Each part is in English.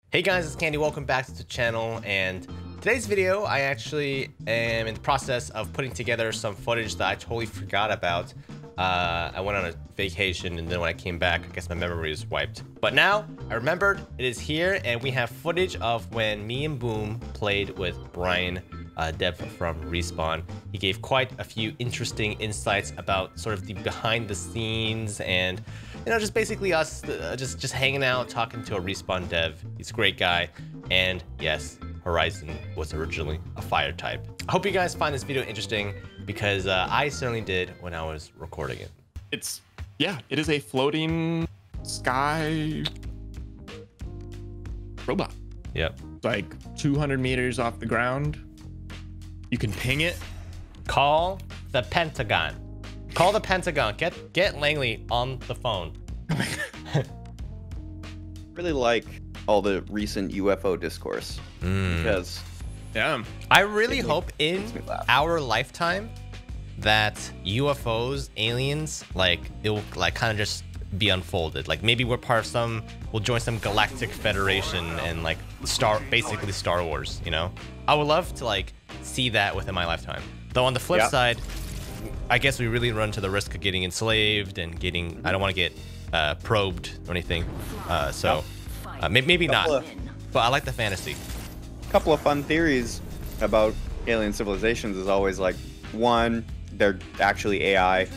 Hey guys, it's Candy. Welcome back to the channel, and today's video I actually am in the process of putting together some footage that I totally forgot about. I went on a vacation, and then when I came back, I guess my memory was wiped. But now I remembered it is here, and we have footage of when me and Boom played with Brian, dev from Respawn. He gave quite a few interesting insights about sort of the behind the scenes and, you know, just basically us just hanging out, talking to a Respawn dev. He's a great guy. And yes, Horizon was originally a fire type. I hope you guys find this video interesting because I certainly did when I was recording it. It is a floating sky robot. Yep. Like 200 meters off the ground. You can ping it. Call the Pentagon. Call the Pentagon. Get Langley on the phone. Really like all the recent UFO discourse because I really hope in our lifetime that UFOs, aliens, like it will like kind of just be unfolded. Like maybe we're part of we'll join some galactic federation and like basically Star Wars, you know? I would love to like see that within my lifetime. Though on the flip side, I guess we really run to the risk of getting enslaved and I don't want to get probed or anything. Maybe not, but I like the fantasy. A couple of fun theories about alien civilizations is always like, one, they're actually AI.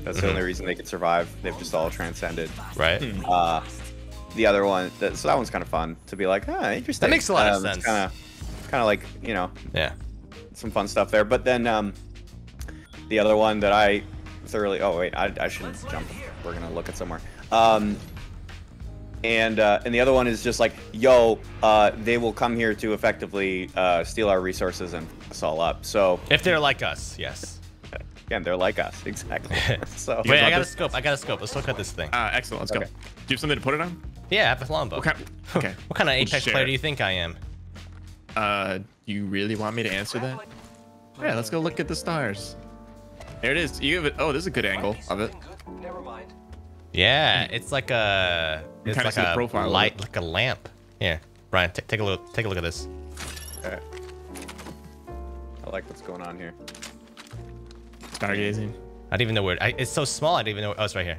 That's the only reason they could survive. They've just all transcended. Right. The other one, so that one's kind of fun to be like, interesting. That makes a lot of sense. Kind of like, you know, some fun stuff there. But then the other one that I thoroughly, I shouldn't jump. We're gonna look at somewhere. And the other one is just like, they will come here to effectively steal our resources and fuck us all up. So if they're like us, yes. Again, they're like us, exactly. So wait, I got a scope. Let's look at this thing. Excellent. Let's go. Do you have something to put it on? Yeah, I have a longbow. Okay. What kind of Apex player do you think I am? You really want me to answer that? Yeah, let's go look at the stars. There it is. You have it. Oh, this is a good angle of it. Never mind. Yeah, it's like a profile light, like a lamp. Here, Brian, take a look. Take a look at this. Okay. I like what's going on here. Stargazing. I don't even know where. It's so small. I don't even know. Oh, it's right here.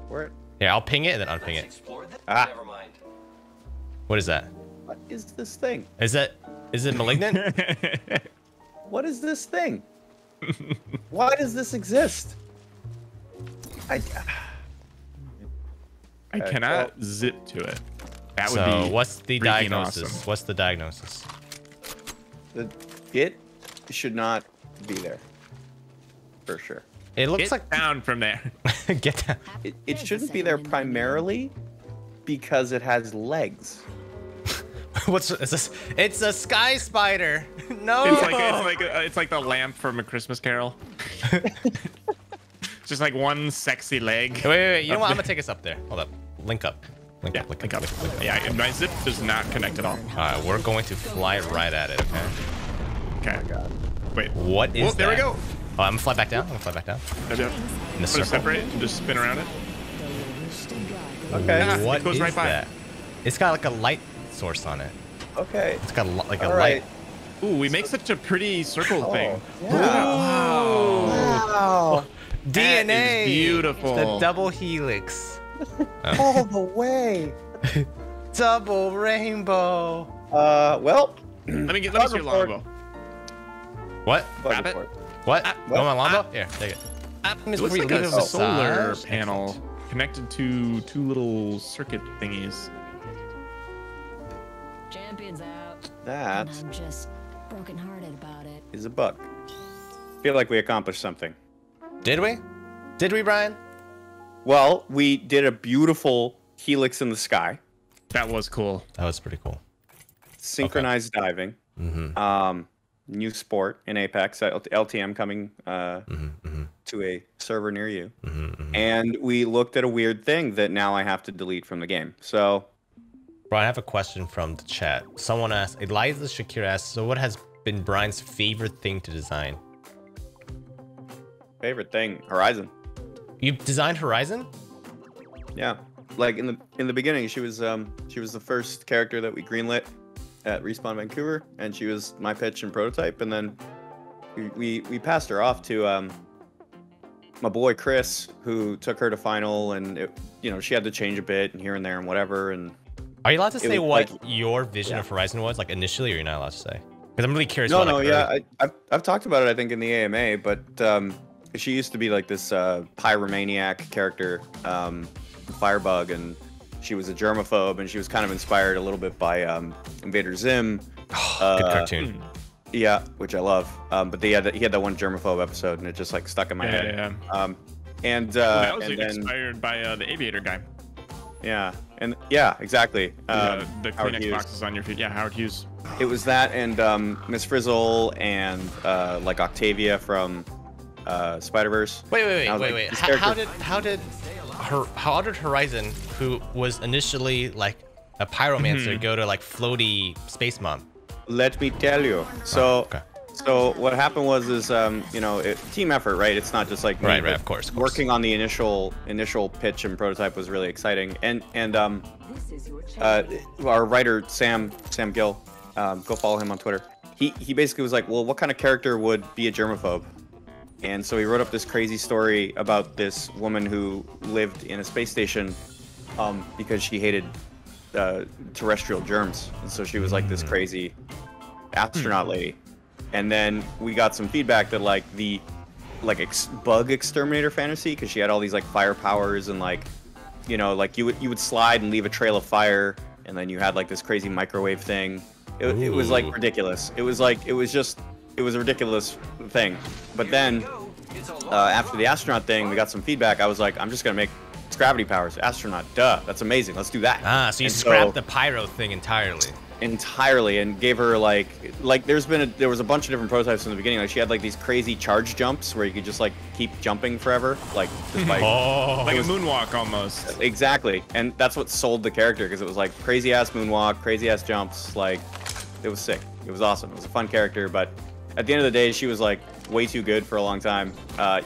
Where? Yeah, I'll ping it and then unping it. Never mind. What is that? What is this thing? Is it malignant? What is this thing? Why does this exist? I cannot zip to it. That would so be what's the diagnosis? awesome. What's the diagnosis? It should not be there. For sure. It looks Get like down from there. get down. It shouldn't be there primarily because it has legs. What's this? It's a sky spider. No. It's like the lamp from A Christmas Carol. Just like one sexy leg. Wait. You know what? I'm gonna take us up there. Hold up. Link up. Link up. Yeah, my zip does not connect at all. All right, we're going to fly right at it. Okay. Okay. Oh God. Wait. What is that? There we go. Oh, I'm gonna fly back down. Yep. In the Put it circle. separate and just spin around it. Okay. What it goes is right by. that? It's got like a light source on it. Okay. It's got like a All light. right. Ooh, we make such a pretty circle thing. Yeah. Wow. DNA. That is beautiful. The double helix. All the way. Double rainbow. Well. Let me see your longbow. What? Grab it. What? Oh, my longbow? Here, take it. It looks like a solar panel connected to two little circuit thingies. Champions out. That And I'm just brokenhearted about it. is a bug. Feel like we accomplished something. Did we? Did we, Brian? Well, we did a beautiful helix in the sky. That was cool. That was pretty cool. Synchronized diving. New sport in Apex. LTM coming to a server near you. And we looked at a weird thing that now I have to delete from the game. So, Brian, I have a question from the chat. Someone asked, Eliza Shakir asked, so what has been Brian's favorite thing to design? favorite thing, Horizon. You designed Horizon? Yeah. like in the beginning, she was the first character that we greenlit at Respawn Vancouver, and she was my pitch and prototype, and then we passed her off to my boy Chris, who took her to final, and she had to change a bit and here and there and whatever. And are you allowed to say what like, your vision of Horizon was, like initially, or you're not allowed to say? Because I'm really curious. No, about, like, yeah, I've talked about it, I think, in the AMA, but she used to be like this pyromaniac character, Firebug, and she was a germaphobe, and she was kind of inspired a little bit by Invader Zim. Good cartoon. Yeah, which I love. But he had that one germaphobe episode, and it just like stuck in my head. Yeah. That was inspired by the Aviator guy. Yeah, and yeah, exactly. The Kleenex boxes on your feet. Yeah, Howard Hughes. It was that, and Miss Frizzle, and like Octavia from Spider-Verse. Wait. How did Horizon, who was initially like a pyromancer, go to like floaty space mom? Let me tell you. So what happened was team effort, right? It's not just like me, right, of course. Working on the initial pitch and prototype was really exciting, and our writer Sam Gill, go follow him on Twitter. He basically was like, well, what kind of character would be a germaphobe? And so he wrote up this crazy story about this woman who lived in a space station because she hated terrestrial germs, and so she was like this crazy astronaut lady. And then we got some feedback that like the bug exterminator fantasy, because she had all these like fire powers, and like you would slide and leave a trail of fire, and then you had like this crazy microwave thing. It was like ridiculous. It was a ridiculous thing. But then after the astronaut thing, we got some feedback. I was like, I'm just gonna make gravity powers astronaut. Duh, that's amazing. Let's do that. So you scrapped the pyro thing entirely. And gave her like there was a bunch of different prototypes in the beginning. Like she had like these crazy charge jumps where you could just like keep jumping forever, like just like like a moonwalk almost. Exactly, and that's what sold the character, because it was like crazy ass moonwalk, crazy ass jumps. Like it was sick. It was awesome. It was a fun character, but at the end of the day, she was like way too good for a long time.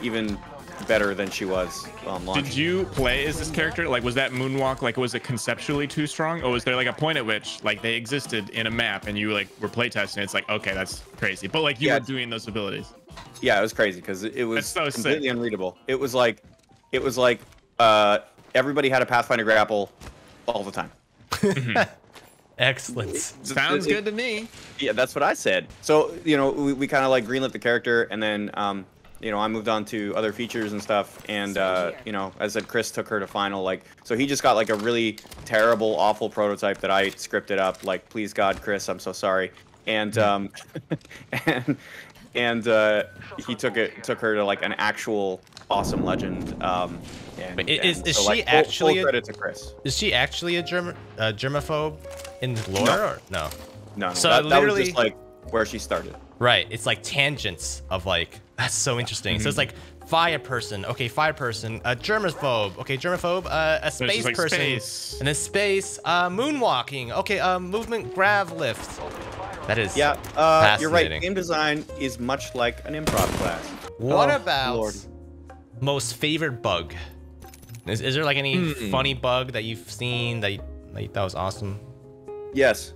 Even better than she was on launch. Did you play as this character? Like, was that moonwalk, like, was it conceptually too strong, or was there like a point at which like they existed in a map and you like were playtesting? It's like, okay, that's crazy, but like you were doing those abilities. Yeah, it was crazy because it was so completely unreadable. It was like everybody had a Pathfinder grapple all the time. Excellent. Sounds good to me. Yeah, that's what I said. So we kind of like greenlit the character, and then I moved on to other features and stuff, and as I said, Chris took her to final. Like, so he just got like a really terrible, awful prototype that I scripted up. Like, please God, Chris, I'm so sorry. And and he took her to like an actual awesome legend. Is she like, actually full credit to Chris? Is she actually a germaphobe in lore? No. Or no? No. So that literally, was just like where she started. Right. It's like tangents of like, that's so interesting. So it's like fire person. Okay, fire person. A germaphobe. Okay, germaphobe. A space like person. space. And then space. Moonwalking. Okay, movement grav lift. That is you're right. Game design is much like an improv class. What about Lord. most favorite bug? Is there like any funny bug that you've seen that you thought was awesome? Yes.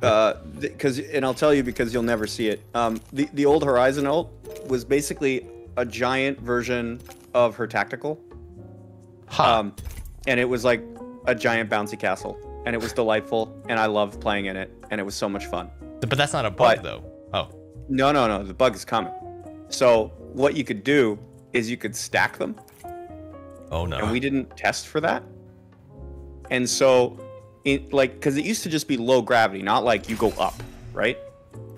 And I'll tell you because you'll never see it. The old Horizon ult was basically a giant version of her tactical. And it was like a giant bouncy castle, and it was delightful, and I loved playing in it, and it was so much fun. But that's not a bug though. Oh. No, the bug is coming. So what you could do is you could stack them. Oh no. And we didn't test for that. And so because it used to just be low gravity, not like you go up, right?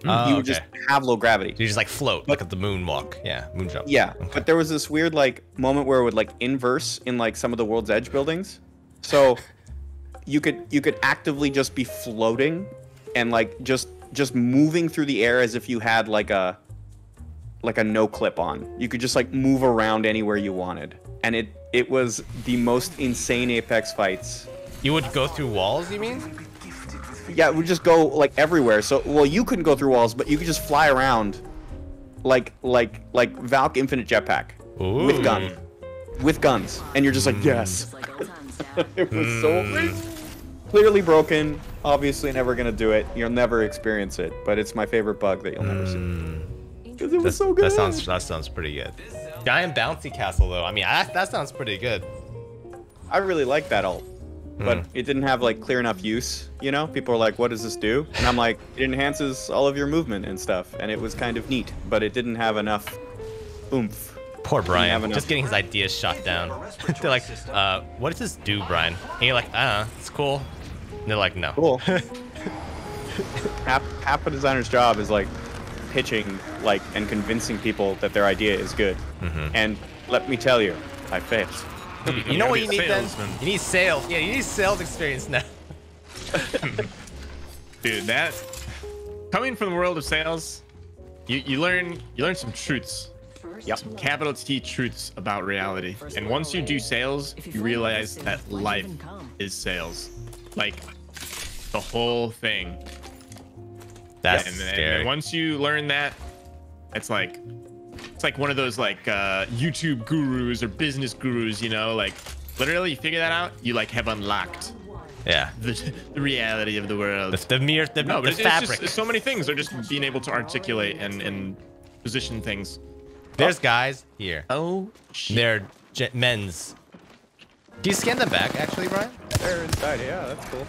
You would just have low gravity. You just like float, like at the moonwalk. Yeah, moon jump. Yeah, okay. But there was this weird like moment where it would like inverse in like some of the World's Edge buildings. So you could actively just be floating and like just moving through the air as if you had like a no clip on. You could just like move around anywhere you wanted, and it was the most insane Apex fights. You would go through walls, you mean? Yeah, it would just go like everywhere. So, well, you couldn't go through walls, but you could just fly around like Valk Infinite Jetpack with guns, and you're just like yes. It was so clearly broken. Obviously, never gonna do it. You'll never experience it, but it's my favorite bug that you'll never see. Because it was so good. That sounds pretty good. Giant bouncy castle though. I mean, that sounds pretty good. I really like that ult, but it didn't have like clear enough use. You know, people are like, "What does this do?" And I'm like, "It enhances all of your movement and stuff," and it was kind of neat, but it didn't have enough oomph. Poor Brian, just getting his ideas shot down. They're like, what does this do, Brian? And you're like, it's cool. And they're like, no. Cool. half a designer's job is like pitching, like, and convincing people that their idea is good. And let me tell you, I failed. You know what you need then? You need sales. Yeah, you need sales experience now. Dude, that coming from the world of sales, you learn some truths. Yep. Some capital T truths about reality. And once you do sales, you realize that life is sales. Like the whole thing. That's and scary. once you learn that, it's like one of those like YouTube gurus or business gurus, you know, like literally you figure that out, you like have unlocked the reality of the world. The fabric. Just, so many things are just being able to articulate and position things. There's guys here. Oh, shit. They're men's. Do you scan them back, actually, Brian? They're inside. Yeah, that's cool.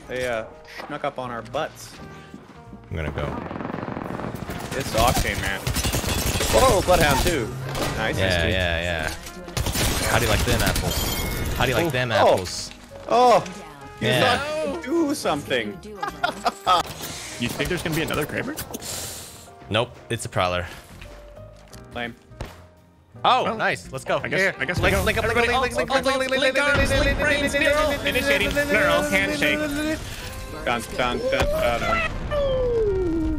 They snuck up on our butts. I'm gonna go. It's Octane, man. Whoa, Bloodhound too. Nice. Yeah. How do you like them apples? How do you like them apples? Oh, you Yeah. thought do something. You think there's gonna be another Kraber? Nope, it's a prowler. Lame. Oh, Well, nice. Let's go. I guess we go. Link up. Initiating plural handshake. Dun, dun, dun, dun, dun.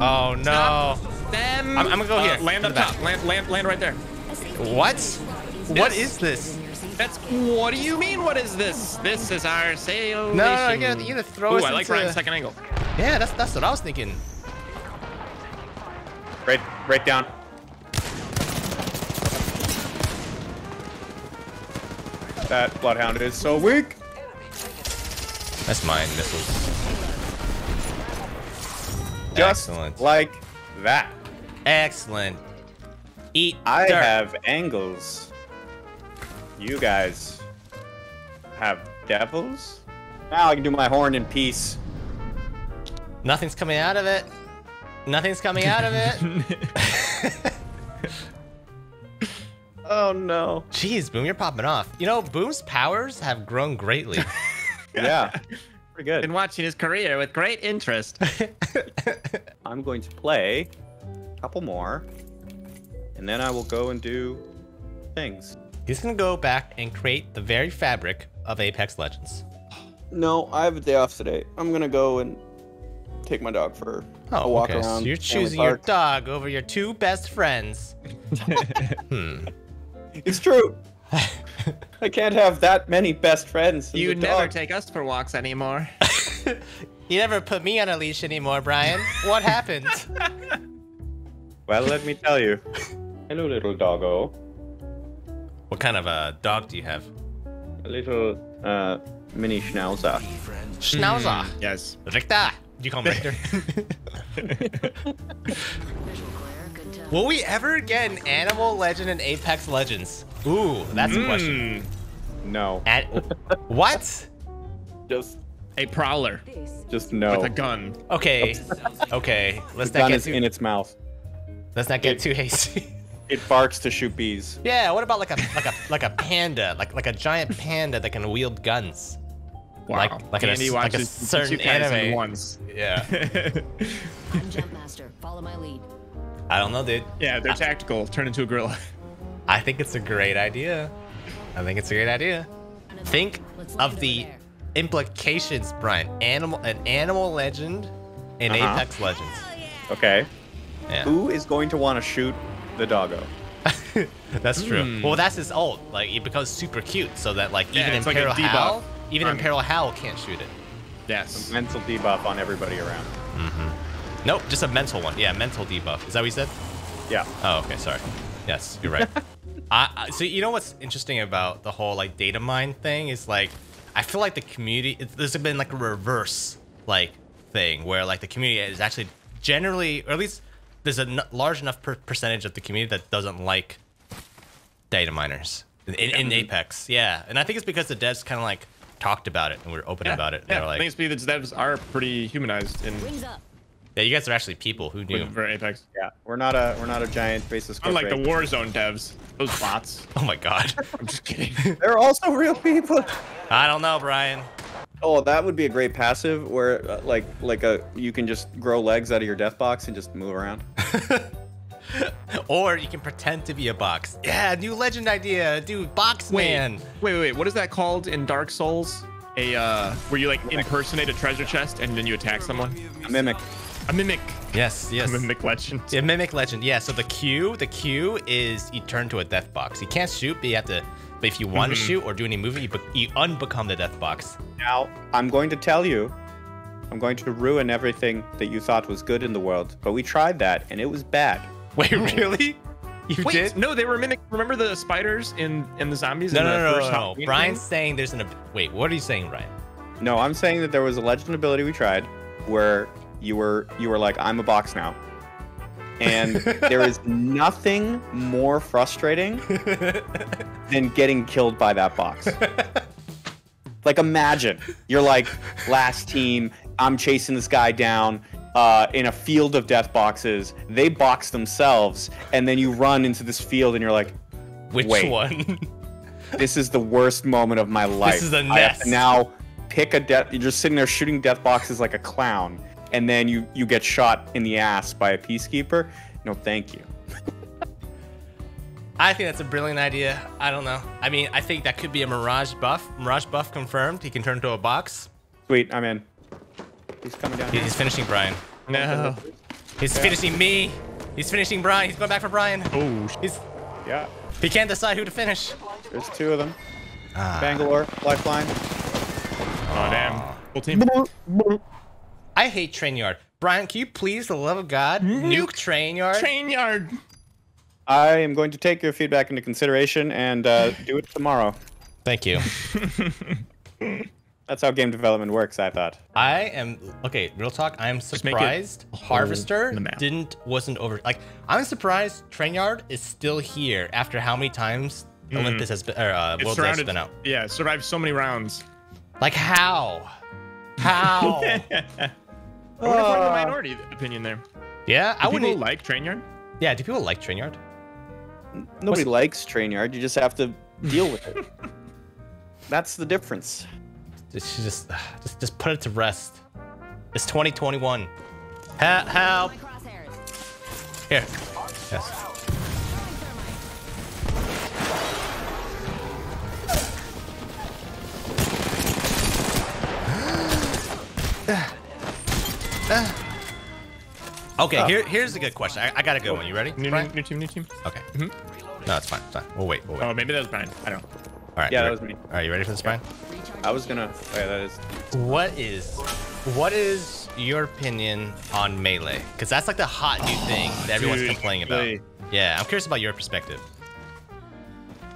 Oh no. Them. I'm gonna go here. Land up top. Land right there. What? What is this? That's. What do you mean? What is this? This is our sail. No, you gotta throw us I like into... Brian's second angle. Yeah, that's what I was thinking. Right down. That Bloodhound is so weak. That's mine, missiles. Just Excellent. like that. Excellent. Eat I dirt. have angles. You guys have devils? Now I can do my horn in peace. Nothing's coming out of it. Nothing's coming out of it. Oh no. Jeez, Boom, you're popping off. You know, Boom's powers have grown greatly. Yeah. Pretty good. Been watching his career with great interest. I'm going to play a couple more, and then I will go and do things. He's gonna go back and create the very fabric of Apex Legends. No, I have a day off today. I'm gonna go and take my dog for a walk around. So you're choosing your dog over your two best friends. It's true. I can't have that many best friends. You never take us for walks anymore. You never put me on a leash anymore, Brian. What happened? Well, let me tell you. Hello, little doggo. What kind of a dog do you have? A little mini schnauzer. Schnauzer. Yes. Richter. Do you call him Richter? Will we ever get an Animal Legend in Apex Legends? Ooh, that's a question. No. What? Just A prowler no. with a gun. Okay. Okay. Let's The not gun get is too. in its mouth. Let's not get too hasty. It barks to shoot bees. Yeah. What about like a panda, like a giant panda that can wield guns? Wow. Like in Andy a, like a watches certain Jujutsu Kaisen anime. once. Yeah. I'm Jump Master. Follow my lead. I don't know, dude. Yeah, they're tactical. Turn into a gorilla. I think it's a great idea. Think of the implications, Brian. An animal legend in Apex Legends. Okay. Yeah. Who is going to want to shoot the doggo? That's true. Well, that's his ult. Like, it becomes super cute, so that like Yeah, even it's like a Imperial debuff Hal, even on- Imperial Hal can't shoot it. Yes. Mental debuff on everybody around. Nope, just a mental one. Yeah, mental debuff. Is that what you said? Yeah. Oh, okay, sorry. Yes, you're right. So you know what's interesting about the whole like data mine thing is like I feel like the community, there's been like a reverse like thing where like the community is actually generally, or at least there's a large enough percentage of the community that doesn't like data miners in Apex. Yeah, and I think it's because the devs kind of like talked about it and we were open about it. Yeah, like, I think it's because the devs are pretty humanized in. Wings up. Yeah, you guys are actually people. Who knew? For Apex. Yeah, we're not a giant basis. Unlike the Warzone devs, those bots. Oh my god. I'm just kidding. They're also real people. I don't know, Brian. Oh, that would be a great passive where you can just grow legs out of your death box and just move around. Or you can pretend to be a box. Yeah, new legend idea, dude. Box man. Wait. What is that called in Dark Souls? Where you like impersonate a treasure chest and then you attack someone? A mimic. A mimic. Yes. A mimic legend. Yeah, mimic legend. Yeah. So the Q is you turn to a death box. You can't shoot, but you have to. But if you want to shoot or do any movement, you unbecome the death box. Now I'm going to tell you, I'm going to ruin everything that you thought was good in the world. But we tried that and it was bad. Wait, really? You Wait, did? no, they were mimic. Remember the spiders in the zombies? No. Brian's saying there's an. Wait, what are you saying, Brian? No, I'm saying that there was a legend ability we tried where you were like, I'm a box now. And there is nothing more frustrating than getting killed by that box. Like, imagine you're like, last team, I'm chasing this guy down in a field of death boxes. They box themselves, and then you run into this field and you're like, Which one? This is the worst moment of my life. This is a I have mess. to now pick a death. You're just sitting there shooting death boxes like a clown, and then you get shot in the ass by a peacekeeper. No, thank you. I think that's a brilliant idea. I don't know. I mean, I think that could be a Mirage buff. Mirage buff confirmed. He can turn into a box. Sweet, I'm in. He's coming down. He's finishing Brian. No. He's finishing me. He's finishing Brian. He's going back for Brian. Oh. Yeah, He can't decide who to finish. there's two of them. Bangalore, lifeline. Oh damn. Full team. I hate Train Yard. Brian, can you please, for the love of God, nuke Train Yard? Train yard. I am going to take your feedback into consideration and do it tomorrow. Thank you. That's how game development works, I thought. I am okay. Real talk. I am make it surprised a hole Harvester in the map. wasn't over. Like, I'm surprised Train Yard is still here after how many times Olympus has been, or Worlds has been out. Yeah, it survived so many rounds. Like, how? How? I wonder if I'm the minority opinion there. Yeah, I Do people wouldn't. like Train Yard? Yeah, do people like Train Yard? Nobody likes Train Yard. You just have to deal with it. That's the difference. Just put it to rest. It's 2021. Help! My crosshairs. Here. Yes. Okay, here's a good question. I got a good one. You ready? New Brian? team. Okay. No, it's fine. It's fine. We'll wait. Oh, maybe that was Brian. I don't know. All right. Yeah, you that re- was me. All right, you ready for this, Brian? I was gonna. Oh, yeah, that is. What is your opinion on Melee? Because that's like the hot new thing that everyone's dude, complaining about. really? Yeah, I'm curious about your perspective.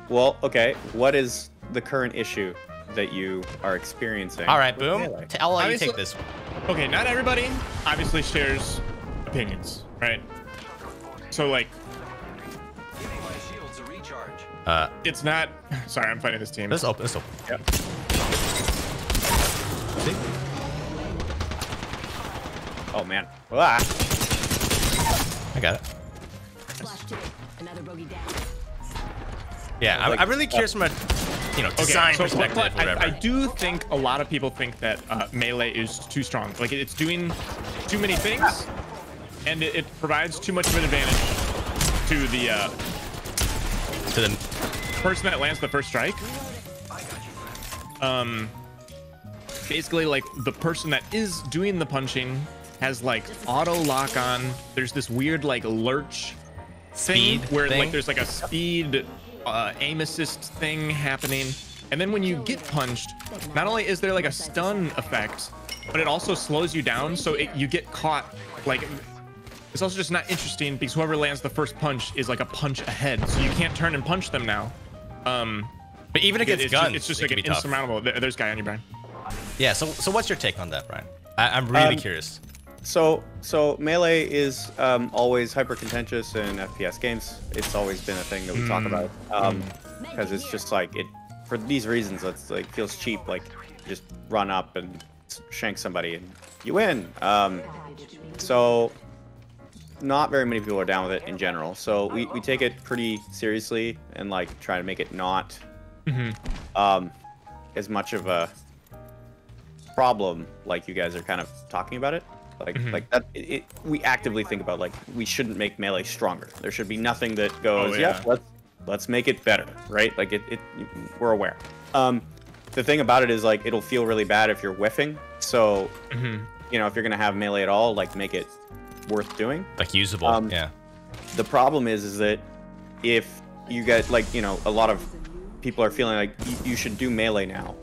Well, okay. What is the current issue that you are experiencing? All right, Boom. Melee? I'll let you Obviously- take this one. Okay, not everybody obviously shares opinions, right? So like, Giving my shields a recharge. it's not. Sorry, I'm fighting this team. Let's open. Let's open. Yep. See? Oh man. Ah. I got it. Flash two. Another bogey down. Yeah, I'm really curious from a design so perspective. but Whatever. I do think a lot of people think that Melee is too strong. Like it's doing too many things, and it provides too much of an advantage to the to the person that lands the first strike. Basically, like the person that is doing the punching has like auto lock on. There's this weird like lurch thing Speed where thing? like there's like a speed aim assist thing happening, and then when you get punched, not only is there like a stun effect, but it also slows you down, so you get caught. Like it's also just not interesting because whoever lands the first punch is like a punch ahead, so you can't turn and punch them now. But even against guns, it's just it like can an be tough. insurmountable. There's a guy on you, Brian. Yeah. So what's your take on that, Brian? I'm really curious. So melee is always hyper contentious in FPS games. It's always been a thing that we talk about because it's just like it for these reasons. It's like feels cheap. Like just run up and shank somebody and you win. So not very many people are down with it in general. So we take it pretty seriously and like try to make it not as much of a problem like you guys are kind of talking about it. Like that, we actively think about like we shouldn't make melee stronger. There should be nothing that goes, let's make it better, right? Like we're aware. The thing about it is like it'll feel really bad if you're whiffing. So you know, if you're gonna have melee at all, like make it worth doing, like usable. Yeah. The problem is that if you get like, you know, a lot of people are feeling like you should do melee now.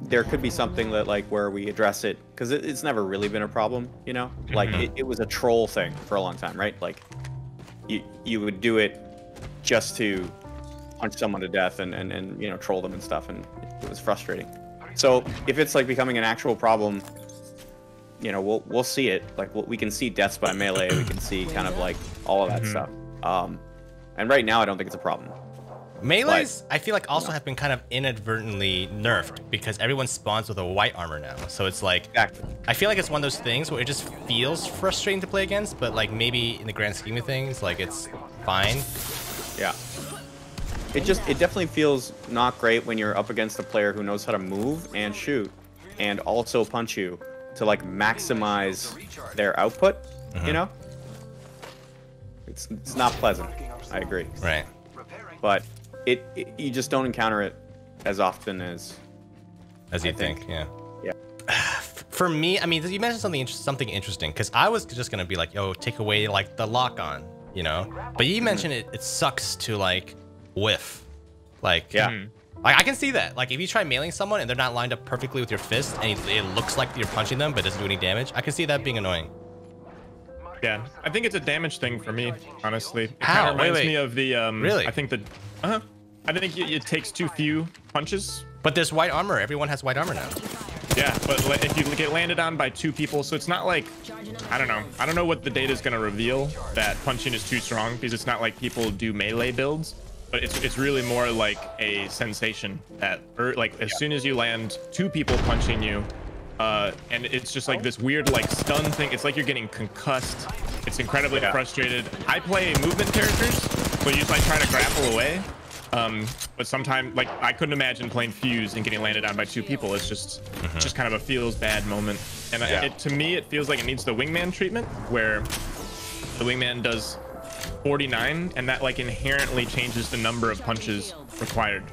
There could be something that like where we address it because it's never really been a problem, you know, like it was a troll thing for a long time, right? Like you would do it just to punch someone to death and you know, troll them and stuff, and it was frustrating. So if it's like becoming an actual problem, you know, we'll see it. Like we can see deaths by melee, we can see kind of like all of that stuff. And right now I don't think it's a problem. Melees, I feel like also have been kind of inadvertently nerfed because everyone spawns with a white armor now. So it's like, I feel like it's one of those things where it just feels frustrating to play against, but like maybe in the grand scheme of things, like it's fine. Yeah. It definitely feels not great when you're up against a player who knows how to move and shoot and also punch you to like maximize their output, you know? It's not pleasant. I agree. Right. But you just don't encounter it as often as you think. Yeah. Yeah. For me, I mean, you mentioned something interesting because I was just gonna be like, yo, take away like the lock on, you know. But you mentioned it sucks to like whiff, like yeah. Like I can see that. Like if you try mailing someone and they're not lined up perfectly with your fist and it looks like you're punching them but doesn't do any damage, I can see that being annoying. Yeah, I think it's a damage thing for me, honestly. It How? kind of reminds me of the really? I think the I think it takes too few punches. But there's white armor. Everyone has white armor now. Yeah, but if you get landed on by 2 people, so it's not like, I don't know what the data is going to reveal that punching is too strong, because it's not like people do melee builds, but it's really more like a sensation that, like as soon as you land 2 people punching you, and it's just like this weird like stun thing. It's like you're getting concussed. It's incredibly frustrated. I play movement characters, so you just like try to grapple away. But sometimes, like, I couldn't imagine playing Fuse and getting landed on by 2 people. It's just kind of a feels bad moment. And to me, it feels like it needs the wingman treatment, where the wingman does 49, and that like inherently changes the number of punches required.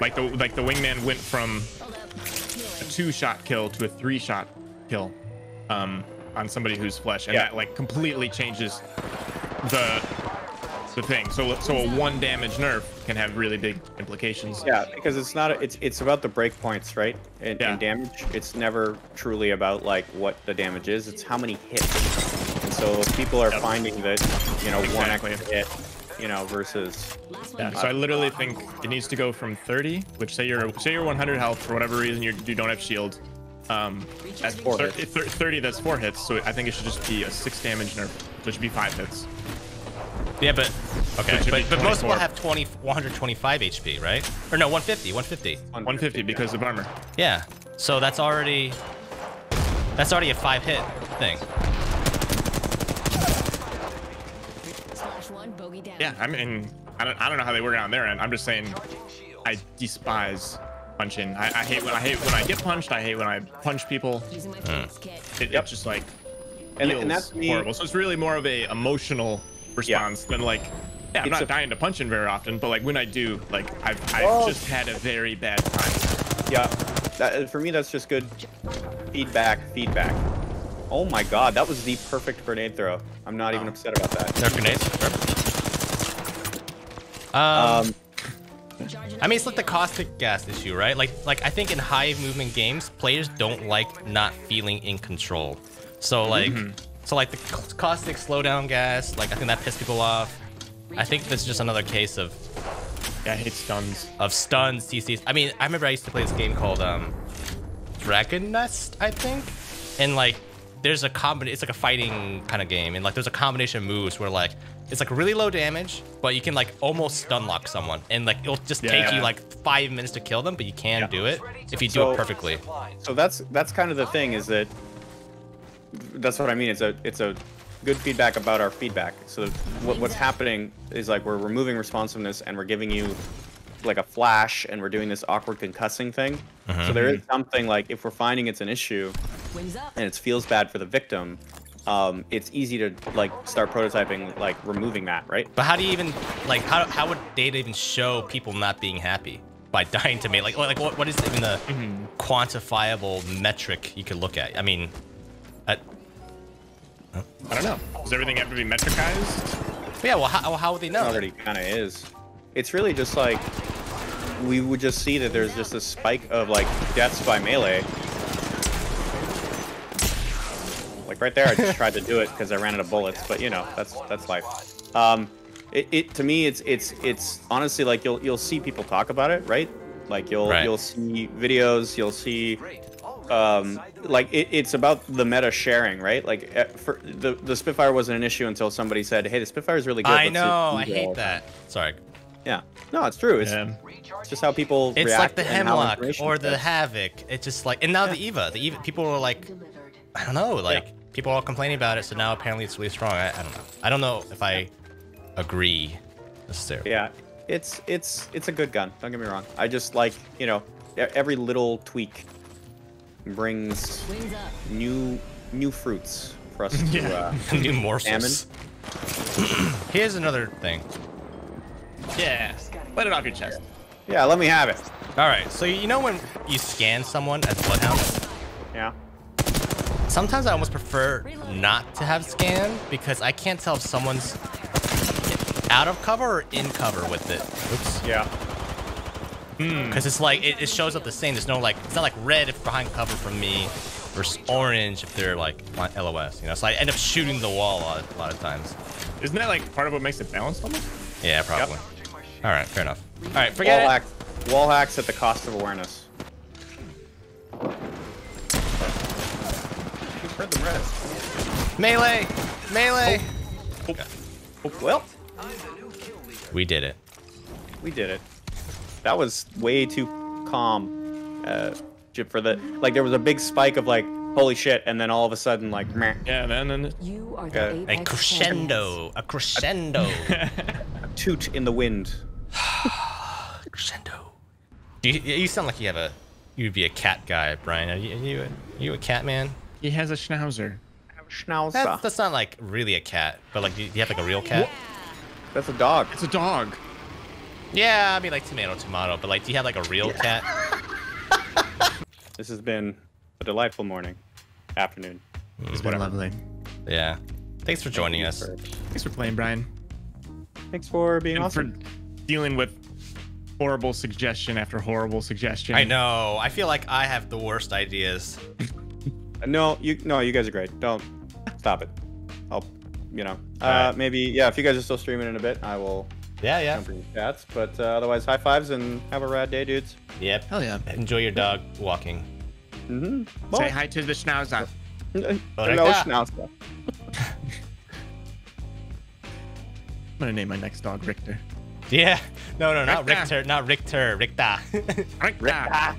Like the wingman went from a 2-shot kill to a 3-shot kill on somebody who's flesh, and that like completely changes the thing. So a 1 damage nerf can have really big implications. Yeah, because it's not it's about the breakpoints, right? And damage. It's never truly about like what the damage is. It's how many hits. And so people are finding that, you know, 1 extra hit, you know, versus. Yeah. So I literally think it needs to go from 30, which say you're 100 health for whatever reason you don't have shield. That's 4 hits. 30, that's 4 hits. So I think it should just be a 6 damage nerf. So it should be 5 hits. Yeah, but okay, So but most people have 125 HP, right? Or no, 150 because of armor. Yeah, so that's already a 5-hit thing. Yeah, I mean, I don't know how they work out on their end. I'm just saying, I despise punching. I hate when I get punched. I hate when I punch people. It's just like feels and that's horrible. So it's really more of a emotional response than like, I'm not dying to punch in very often, but like when I do, like I've just had a very bad time. Yeah, for me that's just good feedback. Oh my god, that was the perfect grenade throw. I'm not even upset about that. They're grenades. I mean, it's like the caustic gas issue, right? Like I think in high movement games, players don't like not feeling in control. So like. So like the caustic slowdown gas, like I think that pissed people off. I think this is just another case of Yeah, I hate stuns. of stuns, CCs. I mean, I remember I used to play this game called Dragon Nest, I think, and like there's a it's like a fighting kind of game, and like there's a combination of moves where like it's like really low damage, but you can like almost stun lock someone, and like it'll just take you like 5 minutes to kill them, but you can do it if you do it perfectly. So that's kind of the thing, is that that's what I mean. It's a good feedback about our feedback. So what's happening is like we're removing responsiveness and we're giving you like a flash, and we're doing this awkward concussing thing. So there is something like, if we're finding it's an issue and it feels bad for the victim, it's easy to like start prototyping like removing that, right? But how do you even like how would data even show people not being happy by dying to me? Like what is even the quantifiable metric you could look at? I mean, I don't know. Does everything have to be metricized? Yeah, well, how would they know? It already kind of is. It's really just like, we would just see that there's just a spike of like deaths by melee. Like right there, I just tried to do it because I ran out of bullets, but you know, that's life. To me, it's honestly like you'll see people talk about it, right? Like you'll see videos, you'll see like it's about the meta sharing, right? Like for the Spitfire wasn't an issue until somebody said, "Hey, the Spitfire is really good." I know, I hate that. Sorry. Yeah, no, it's true. It's just how people It's react. like the and how Hemlock information or the spreads. Havoc. It's just like, and now the Eva. People are like, I don't know, like people are all complaining about it. So now apparently it's really strong. I don't know. I don't know if I agree necessarily. Yeah, it's a good gun. Don't get me wrong. I just like, you know, every little tweak brings new fruits for us to New morsels. Here's another thing. Yeah. Let it off your chest. Yeah, let me have it. All right, so you know when you scan someone as Bloodhound? Yeah. Sometimes I almost prefer not to have scan because I can't tell if someone's out of cover or in cover with it. Oops. Yeah. Because it's like, it shows up the same. There's no like, it's not like red if behind cover from me versus orange if they're like on LOS, you know? So I end up shooting the wall a lot of times. Isn't that like part of what makes it balanced almost? Yeah, probably. All right, fair enough. All right, forget it. Wall hacks at the cost of awareness. Spread the rest. Melee! Melee! Well, We did it. we did it. That was way too calm. For the like, there was a big spike of like, holy shit, and then all of a sudden like, meh. Yeah, man. And You are the A crescendo. A crescendo. A toot in the wind. Crescendo. You sound like you'd be a cat guy, Brian. Are you a cat man? he has a schnauzer. Schnauzer. That's not like really a cat, but like, do you have like a real cat? That's a dog. It's a dog. Yeah, I mean like tomato, but like, do you have like a real cat? This has been a delightful morning, afternoon. It's been lovely. Yeah. Thanks for joining us. Thanks for playing, Brian. Thanks for being And awesome. for dealing with horrible suggestion after horrible suggestion. I know. I feel like I have the worst ideas. No, you guys are great. Don't stop it. I'll, you know, Alright. maybe, yeah, if you guys are still streaming in a bit, I will Yeah. jump in chats. But otherwise, high fives and have a rad day, dudes. Yep. Hell yeah. Enjoy your dog walking. Say hi to the schnauzer. Hello, Alright. Schnauzer. I'm gonna name my next dog Richter. Yeah. No, not Richter. Richter. Not Richter. Richter. Richter.